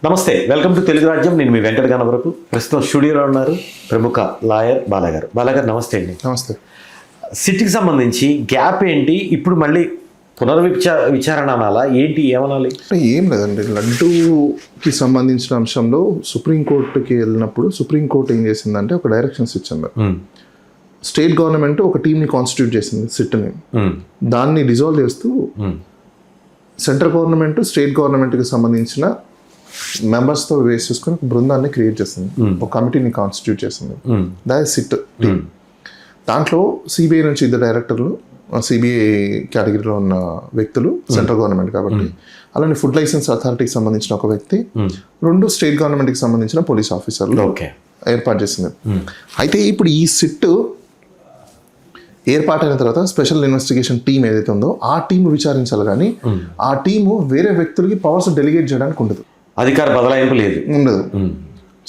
నమస్తే, welcome to Telugu రాజ్యం. నేను మీ వెంకట గణవరపు. ప్రస్తుతం స్టూడియోలో ఉన్నారు ప్రముఖ లాయర్ బాలాగారు. బాలాగారు నమస్తే అండి. నమస్తే. సిట్కి సంబంధించి గ్యాప్ ఏంటి, ఇప్పుడు మళ్ళీ విచారణ అనాలా ఏంటి, ఏమనాలి? ఏం లేదండి, లడ్డూకి సంబంధించిన అంశంలో సుప్రీంకోర్టుకి వెళ్ళినప్పుడు సుప్రీంకోర్టు ఏం చేసిందంటే ఒక డైరెక్షన్స్ ఇచ్చింది. స్టేట్ గవర్నమెంట్ ఒక టీంని కాన్స్టిట్యూట్ చేసింది, సిట్ని. దాన్ని డిజాల్వ్ చేస్తూ సెంట్రల్ గవర్నమెంట్ స్టేట్ గవర్నమెంట్కి సంబంధించిన మెంబర్స్తో వేస్ట్ చేసుకుని ఒక బృందాన్ని క్రియేట్ చేసింది, ఒక కమిటీని కాన్స్టిట్యూట్ చేసింది. దాని సిట్ టీమ్. దాంట్లో సిబిఐ నుంచి 2 డైరెక్టర్లు, సిబిఐ కేటగిరీలో ఉన్న వ్యక్తులు, సెంట్రల్ గవర్నమెంట్ కాబట్టి, అలానే ఫుడ్ లైసెన్స్ అథారిటీకి సంబంధించిన ఒక వ్యక్తి, 2 స్టేట్ గవర్నమెంట్కి సంబంధించిన పోలీస్ ఆఫీసర్లు ఏర్పాటు చేసింది. అయితే ఇప్పుడు ఈ సిట్ ఏర్పాటైన తర్వాత స్పెషల్ ఇన్వెస్టిగేషన్ టీం ఏదైతే ఉందో ఆ టీం విచారించాలి, కానీ ఆ టీము వేరే వ్యక్తులకి పవర్స్ డెలిగేట్ చేయడానికి ఉండదు, అధికార బదలాయింపు లేదు, ఉండదు.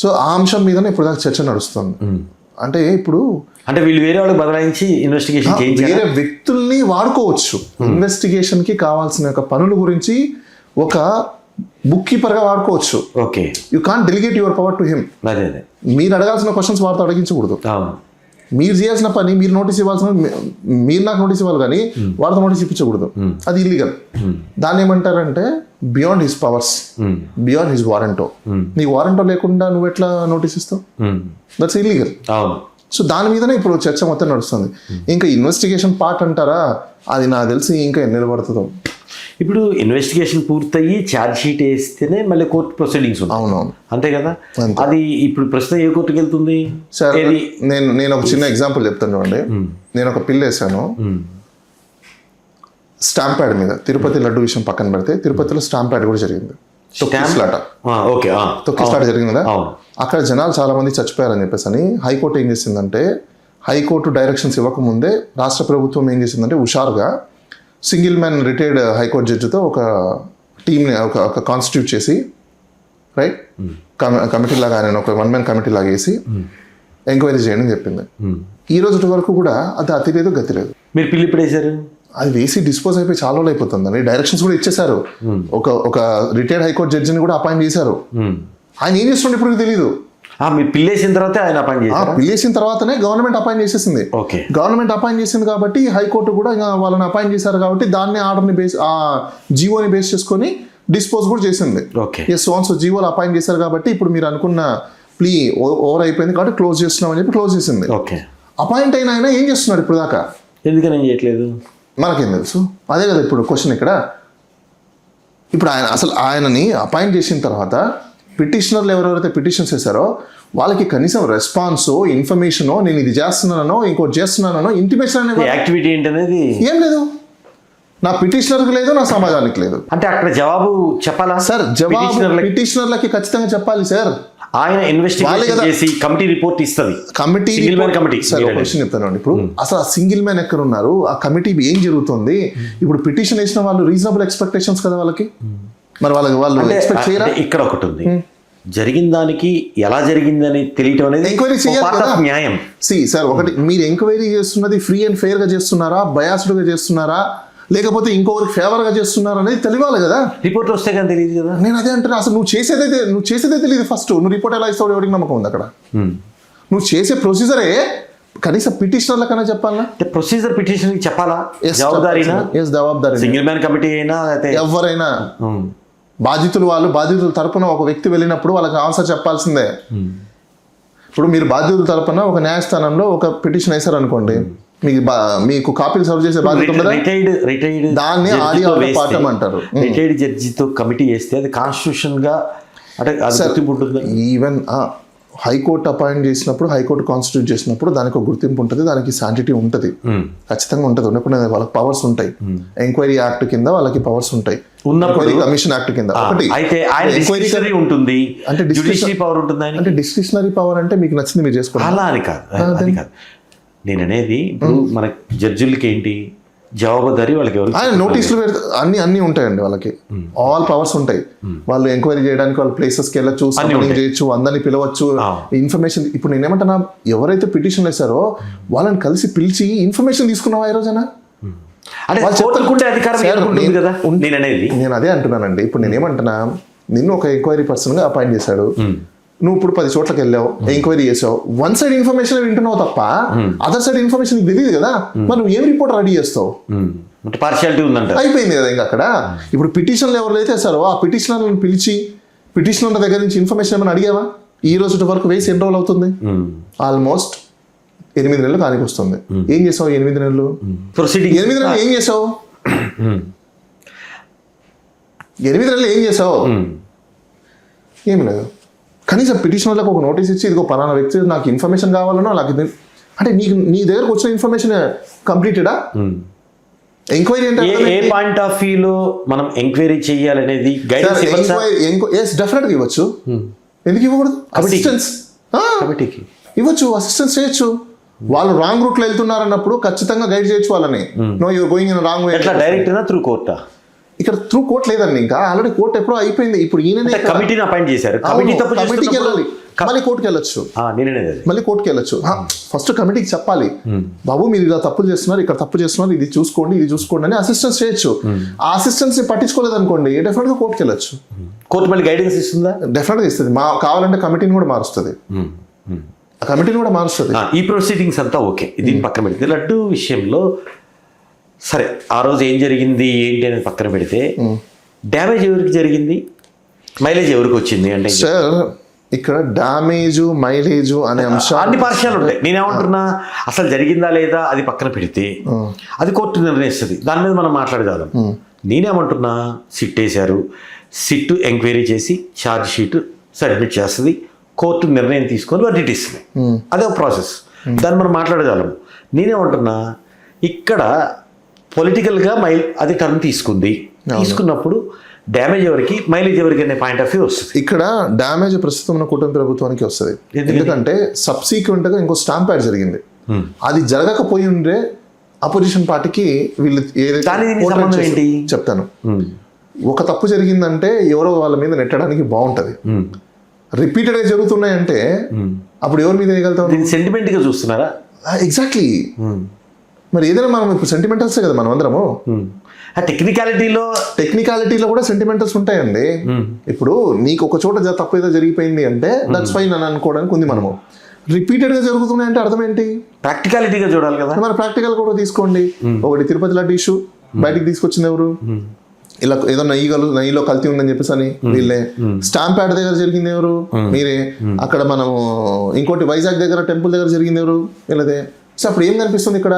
సో ఆ అంశం మీదనే ఇప్పుడు దాకా చర్చ నడుస్తుంది. అంటే ఇప్పుడు వీళ్ళు వేరే వాళ్ళకి బదలాయించి ఇన్వెస్టిగేషన్ వేరే వ్యక్తుల్ని వాడుకోవచ్చు. ఇన్వెస్టిగేషన్ కి కావాల్సిన పనుల గురించి ఒక బుక్ కీపర్ గా వాడుకోవచ్చు. Okay, you can't delegate your power to him. మీరు అడగాల్సిన క్వశ్చన్స్ వారితో అడిగించకూడదు. మీరు చేయాల్సిన పని మీరు నోటీస్ ఇవ్వాల్సిన, మీరు నాకు నోటీస్ ఇవ్వాలి, కానీ వాడితో నోటీస్ ఇప్పించకూడదు. అది ఇల్లీగల్. దాన్ని ఏమంటారంటే beyond his powers, beyond his వారెంటో. నీ వారెంటో లేకుండా నువ్వు ఎట్లా నోటీస్ ఇస్తావు? That's illegal. సో దాని మీదనే ఇప్పుడు చర్చ మొత్తం నడుస్తుంది. ఇంకా ఇన్వెస్టిగేషన్ పార్ట్ అంటారా, అది నాకు తెలిసి ఇంకా ఎన్ని పడుతుందో. ఇప్పుడు ఇన్వెస్టిగేషన్ పూర్తయ్యి ఛార్జ్ షీట్ వేస్తేనే మళ్ళీ కోర్టు ప్రొసీడింగ్స్ ఉంటాయి. అవునవును, అంతే కదా. అది ఇప్పుడు ప్రస్తుతం ఏ కోర్టుకి వెళ్తుంది? సార్ నేను ఒక చిన్న ఎగ్జాంపుల్ చెప్తాను చూడండి. నేను ఒక పిల్ వేసాను స్టాంప్ ప్యాడ్ మీద. తిరుపతి లడ్డు విషయం పక్కన పెడితే తిరుపతిలో స్టాంప్ ప్యాడ్ కూడా జరిగింది. తొక్కిస్లాట జరిగింది కదా. అక్కడ జనాలు చాలా మంది చచ్చిపోయారని చెప్పేసి అని హైకోర్టు ఏం చేసిందంటే, హైకోర్టు డైరెక్షన్స్ ఇవ్వకముందే రాష్ట్ర ప్రభుత్వం ఏం చేసిందంటే హుషారుగా సింగిల్ మ్యాన్ రిటైర్డ్ హైకోర్టు జడ్జితో ఒక టీంని ఒక కాన్స్టిట్యూట్ చేసి, రైట్, కమిటీ లాగా ఆయన ఒక 1 మ్యాన్ కమిటీ లాగా వేసి ఎంక్వైరీ చేయండి అని చెప్పింది. ఈ రోజు వరకు కూడా అది అతి లేదు గతి లేదు. మీరు పిల్లి ఇప్పుడు వేసారు, అది వేసి డిస్పోజ్ అయిపోయి చాలా రోజులు అయిపోతుందండి. డైరెక్షన్స్ కూడా ఇచ్చేసారు. ఒక రిటైర్డ్ హైకోర్టు జడ్జిని కూడా అపాయింట్ చేశారు. ఆయన ఏం చేస్తుండే ఇప్పుడు తెలియదు. మీరు పిల్లేసిన తర్వాత ఆయన అపాయింట్ చేశారు. పిల్లేసిన తర్వాతనే గవర్నమెంట్ అపాయింట్ చేసేసింది. గవర్నమెంట్ అపాయింట్ చేసింది కాబట్టి హైకోర్టు కూడా ఇంకా వాళ్ళని అపాయింట్ చేశారు కాబట్టి దాన్ని ఆర్డర్ని బేస్, ఆ జీవోని బేస్ చేసుకొని డిస్పోజ్ కూడా చేసింది. సో జీవోలు అపాయింట్ చేశారు కాబట్టి ఇప్పుడు మీరు అనుకున్న ప్లీ ఓవర్ అయిపోయింది కాబట్టి క్లోజ్ చేస్తున్నాం అని చెప్పి క్లోజ్ చేసింది. అపాయింట్ అయిన ఆయన ఏం చేస్తున్నాడు ఇప్పుడు దాకా? ఎందుకని ఏం చేయట్లేదు మనకేం తెలుసు. అదే కదా ఇప్పుడు క్వశ్చన్ ఇక్కడ. ఇప్పుడు ఆయనని అపాయింట్ చేసిన తర్వాత పిటిషనర్లు ఎవరెవరైతే పిటిషన్స్ చేశారో వాళ్ళకి కనీసం రెస్పాన్సో, ఇన్ఫర్మేషనో, నేను ఇది చేస్తున్నానో ఇంకోటి చేస్తున్నానో ఇంటిమేషన్ అనేది, యాక్టివిటీ ఏంటనేది ఏం లేదు. నా పిటిషనర్కి లేదు, నా సమాజానికి లేదు. అంటే అక్కడ జవాబు చెప్పాలా సార్? జవాబు పిటిషనర్లకి ఖచ్చితంగా చెప్పాలి సార్. ఆయన ఇన్వెస్టిగేషన్ చేసి కమిటీ రిపోర్ట్ ఇస్తుంది. కమిటీ సార్ ఒక క్వశ్చన్ చెప్తాను. ఇప్పుడు అసలు ఆ సింగిల్ మ్యాన్ ఎక్కడ ఉన్నారు, ఆ కమిటీ ఏం జరుగుతుంది? ఇప్పుడు పిటిషన్ వేసిన వాళ్ళు రీజనబుల్ ఎక్స్పెక్టేషన్స్ కదా వాళ్ళకి, మరి వాళ్ళు ఎక్స్పెక్ట్ చేయరా? ఇక్కడ ఒకటి ఉంది, జరిగిన దానికి ఎలా జరిగిందని తెలియటం అనేది ఎంక్వైరీ చేయాలి. న్యాయం. సార్ ఒకటి, మీరు ఎంక్వైరీ చేస్తున్నది ఫ్రీ అండ్ ఫేర్ గా చేస్తున్నారా, బయాస్డ్ గా చేస్తున్నారా, లేకపోతే ఇంకొకరికి ఫేవర్ గా చేస్తున్నారు అనేది తెలియాలి కదా. రిపోర్ట్ వస్తే కానీ తెలియదు కదా. నేను అదే అంటున్నా, అసలు నువ్వు చేసేదే తెలియదు. ఫస్ట్ నువ్వు రిపోర్ట్ ఎలా ఇస్తావు, ఎవరికి నమ్మకం ఉంది అక్కడ? నువ్వు చేసే ప్రొసీజరే కనీసం పిటిషనర్లకైనా చెప్పాలా? ప్రొసీజర్ పిటిషన్ చెప్పాలా? జవాబుదారీ సింగిల్ మ్యాన్ కమిటీ అయినా ఎవరైనా బాధితుల తరపున ఒక వ్యక్తి వెళ్ళినప్పుడు వాళ్ళకి ఆన్సర్ చెప్పాల్సిందే. ఇప్పుడు మీరు బాధితుల తరపున ఒక న్యాయస్థానంలో ఒక పిటిషన్ వేశారు అనుకోండి, మీకు కాపీలు సర్వ్ చేసే బాధ్యత ఉందా? దాన్ని ఆడియో పాఠం అంటారు. రిటైర్డ్ జడ్జితో కమిటీ చేస్తే అది కాన్స్టిట్యూషన్ గా అంటే ఈవెన్ హైకోర్టు అపాయింట్ చేసినప్పుడు, హైకోర్టు కాన్స్టిట్యూట్ చేసినప్పుడు దానికి ఒక గుర్తింపు ఉంటుంది, దానికి శాంటిటీ ఉంటుంది, ఖచ్చితంగా ఉంటుంది. ఉన్నప్పుడు వాళ్ళకి పవర్స్ ఉంటాయి. ఎంక్వైరీ యాక్ట్ కింద వాళ్ళకి పవర్స్ ఉంటాయి, ఉన్నప్పుడు కమిషన్ యాక్ట్ కింద. ఎంక్వైరీ ఉంటుంది, అంటే డిస్క్రిషనరీ పవర్ ఉంటుంది. అంటే డిస్క్రిషనరీ పవర్ అంటే మీకు నచ్చింది మీరు చేసుకోవాలి అలా అని కాదు. నేను అనేది ఇప్పుడు మన జడ్జిలకి ఏంటి జవాబుదారీ, వాళ్ళకి ఎవరు నోటీసులు పెడితే అన్ని ఉంటాయండి వాళ్ళకి. ఆల్ పవర్స్ ఉంటాయి. వాళ్ళు ఎంక్వైరీ చేయడానికి వాళ్ళ ప్లేసెస్కి వెళ్ళచ్చు, సమ్మనింగ్ చేయొచ్చు, అందరినీ పిలవచ్చు, ఇన్ఫర్మేషన్. ఇప్పుడు నేనేమంటున్నా, ఎవరైతే పిటిషన్ వేశారో వాళ్ళని కలిసి పిలిచి ఇన్ఫర్మేషన్ తీసుకున్నావా ఈ రోజున? నేను అదే అంటున్నానండి. ఇప్పుడు నేనేమంటున్నా, నిన్ను ఒక ఎంక్వైరీ పర్సన్గా అపాయింట్ చేశాడు, నువ్వు ఇప్పుడు 10 చోట్లకి వెళ్ళావు, ఎంక్వైరీ చేసావు, వన్ సైడ్ ఇన్ఫర్మేషన్ వింటున్నావు తప్ప అదర్ సైడ్ ఇన్ఫర్మేషన్ నీకు తెలియదు కదా, మరి నువ్వు ఏం రిపోర్ట్ రెడీ చేస్తావు? అంటే పార్షియాలిటీ ఉందంట. అయిపోయింది కదా ఇంకా అక్కడ. ఇప్పుడు పిటిషన్లు ఎవరైతే వేస్తారో ఆ పిటిషనర్లను పిలిచి పిటిషనర్ దగ్గర నుంచి ఇన్ఫర్మేషన్ ఏమైనా అడిగావా? ఈ రోజు వరకు వేసి ఎన్ని రోజులు అవుతుంది? ఆల్మోస్ట్ 8 నెలలు కానికి వస్తుంది. ఏం చేసావు 8 నెలలు? ప్రొసీడింగ్ 8 నెలలు ఏం చేసావు? 8 నెలలు ఏం చేసావు? ఏమి లేదు. కనీసం పిటిషనర్లకు ఒక నోటీస్ ఇచ్చి ఇదిగో పలానా వ్యక్తి నాకు ఇన్ఫర్మేషన్ కావాలనో నాకు అంటే నీకు నీ దగ్గరకు వచ్చిన ఇన్ఫర్మేషన్ కంప్లీటెడా? ఎంక్వైరీ ఏ పాయింట్ ఆఫ్ వ్యూలో మనం ఎంక్వైరీ చేయాలనేది గైడెన్స్ ఇవ్వచ్చా? డెఫినెట్గా ఇవ్వచ్చు. ఎందుకు ఇవ్వకూడదు? అసిస్టెన్స్ కమిటీకి ఇవ్వచ్చు, అసిస్టెన్స్ చేయొచ్చు. వాళ్ళు రాంగ్ రూట్ లో వెళ్తున్నారన్నప్పుడు ఖచ్చితంగా గైడ్ చేయొచ్చు వాళ్ళని. No you're going in wrong way. ఎట్లా డైరెక్ట్ త్రూ కోర్టా? ఇక్కడ త్రూ కోర్ట్ లేదండి, ఇంకా ఆల్రెడీ కోర్ట్ ఎప్పుడో అయిపోయింది. ఇప్పుడు ఈయన కమిటీని అపాయింట్ చేశారు, కమిటీ తప్పు కమిటీకి వెళ్ళాలి, మళ్ళీ కోర్టుకి వెళ్ళొచ్చు, మళ్ళీ కోర్టుకి వెళ్ళొచ్చు. ఫస్ట్ కమిటీకి చెప్పాలి, బాబు మీరు ఇలా తప్పులు చేస్తున్నారు, ఇక్కడ తప్పు చేస్తున్నారు, ఇది చూసుకోండి అని అసిస్టెన్స్ చేయొచ్చు. ఆ అసిస్టెన్స్ ని పట్టించుకోలేదు అనుకోండి, డెఫినెట్ గా కోర్టుకి వెళ్ళొచ్చు. కోర్టు మళ్ళీ గైడెన్స్ ఇస్తుందా? డెఫినెట్ గా ఇస్తుంది. కావాలంటే కమిటీని కూడా మారుస్తుంది, ఆ కమిటీని కూడా మారుస్తుంది. ఈ ప్రొసీడింగ్స్ అంతా ఓకే, దీన్ని పక్కన పెడితే లడ్డు విషయంలో సరే ఆ రోజు ఏం జరిగింది ఏంటి అనేది పక్కన పెడితే డ్యామేజ్ ఎవరికి జరిగింది, మైలేజ్ ఎవరికి వచ్చింది? అంటే సార్ ఇక్కడ డ్యామేజ్ మైలేజ్ అనే అంశాలు అన్ని పార్షియాలు ఉంటాయి. నేనేమంటున్నా, అసలు జరిగిందా లేదా అది పక్కన పెడితే అది కోర్టు నిర్ణయిస్తుంది, దాని మీద మనం మాట్లాడగలం. నేనేమంటున్నా, సిట్ వేశారు, సిట్ ఎంక్వైరీ చేసి ఛార్జ్ షీట్ సబ్మిట్ చేస్తుంది, కోర్టు నిర్ణయం తీసుకొని వర్డిక్ట్ ఇస్తుంది, అదే ప్రాసెస్, దాన్ని మనం మాట్లాడగలం. నేనేమంటున్నా, ఇక్కడ పొలిటికల్గా అది టర్న్ తీసుకున్నప్పుడు డ్యామేజ్ ఎవరికి మైలేజ్ ఎవరికి అనే పాయింట్ ఆఫ్ వ్యూ వస్తుంది. ఇక్కడ డ్యామేజ్ ప్రస్తుతం ఉన్న కూటమి ప్రభుత్వానికి వస్తుంది. ఎందుకంటే సబ్సీక్వెంట్ గా ఇంకో స్టాంప్ ప్యాడ్ జరిగింది, అది జరగకపోయి ఉండే అపోజిషన్ పార్టీకి వీళ్ళు ఏంటి చెప్తాను. ఒక తప్పు జరిగిందంటే ఎవరో వాళ్ళ మీద నెట్టడానికి బాగుంటది, రిపీటెడ్ గా జరుగుతున్నాయంటే అప్పుడు ఎవరి మీద వేయగలుగుతాం? సెంటిమెంట్ గా చూస్తున్నారా? ఎగ్జాక్ట్లీ. మరి ఏదైనా మనం ఇప్పుడు సెంటిమెంటల్సే కదా మనం అందరము. టెక్నికాలిటీలో కూడా సెంటిమెంటల్స్ ఉంటాయండి. ఇప్పుడు నీకు ఒక చోట తప్పు ఏదో జరిగిపోయింది అంటే దట్స్ ఫైన్ అని అనుకోవడానికి ఉంది. మనము రిపీటెడ్ గా జరుగుతున్నాయంటే అర్థం ఏంటి? ప్రాక్టికాలిటీగా చూడాలి కదా. మరి ప్రాక్టికల్ కూడా తీసుకోండి. ఒకటి తిరుపతి లడ్డు ఇష్యూ బయటికి తీసుకొచ్చింది ఎవరు? ఇలా ఏదో నెయ్యిలో కల్తీ ఉందని చెప్పేసి అని వీళ్ళే. స్టాంప్ ప్యాడ్ దగ్గర జరిగింది ఎవరు? మీరే. అక్కడ మనము ఇంకోటి వైజాగ్ దగ్గర టెంపుల్ దగ్గర జరిగింది ఎవరు? వీళ్ళదే. సో అప్పుడు ఏం కనిపిస్తుంది ఇక్కడ?